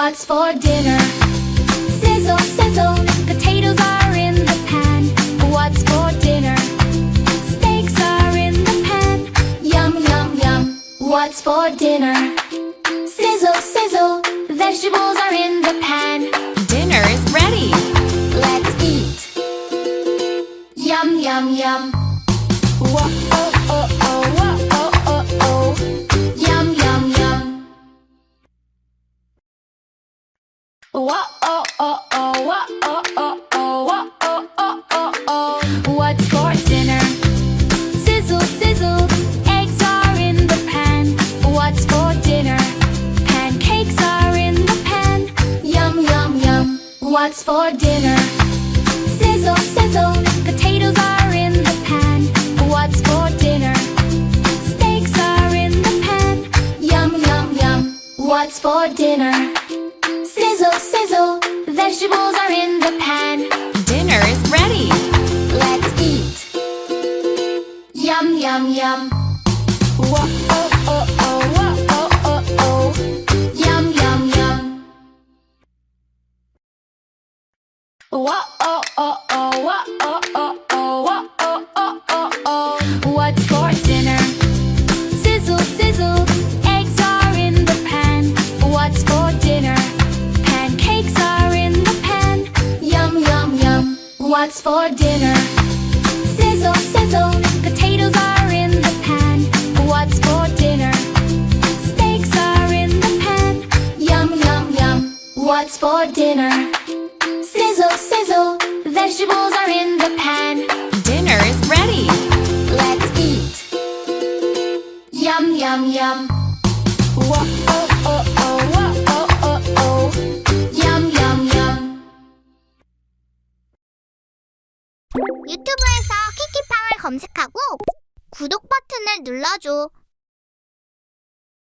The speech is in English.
What's for dinner? Sizzle, sizzle, potatoes are in the pan. What's for dinner? Steaks are in the pan. Yum, yum, yum. What's for dinner? Sizzle, sizzle, vegetables are in the pan. Dinner is ready. Let's eat. Yum, yum, yum. Whoa, oh, oh, oh, whoa, oh, oh, oh. Yum, yum, yum. Whoa, oh, oh, oh, whoa, oh, oh, oh, whoa, oh, oh, oh, oh. What's for dinner? Sizzle, sizzle, eggs are in the pan. What's for dinner? Pancakes are in the pan. Yum, yum, yum. What's for dinner? Sizzle, sizzle, potatoes are in the pan. What's for dinner? Steaks are in the pan. Yum, yum, yum. What's for dinner? Sizzle, sizzle, vegetables are in the pan. Dinner is ready. Let's eat. Yum, yum, yum. Whoa, oh, oh, oh, whoa, oh, oh, oh. Yum, yum, yum. Whoa, oh, oh, oh, whoa, oh, oh, oh, whoa, oh, oh, oh, oh. What's for dinner? Sizzle, sizzle, eggs are in the pan. What's for dinner? Pancakes are in the pan. Yum, yum, yum. What's for dinner? Sizzle, sizzle, potatoes are in the pan. What's for dinner? Steaks are in the pan. Yum, yum, yum. What's for dinner? Sizzle, sizzle, vegetables are in the pan. Dinner is ready. Let's eat. Yum, yum, yum. Whoa, oh, oh, oh, whoa, oh, oh, oh. Yum, yum, yum. 유튜브에서 키키팡을 검색하고 구독 버튼을 눌러줘.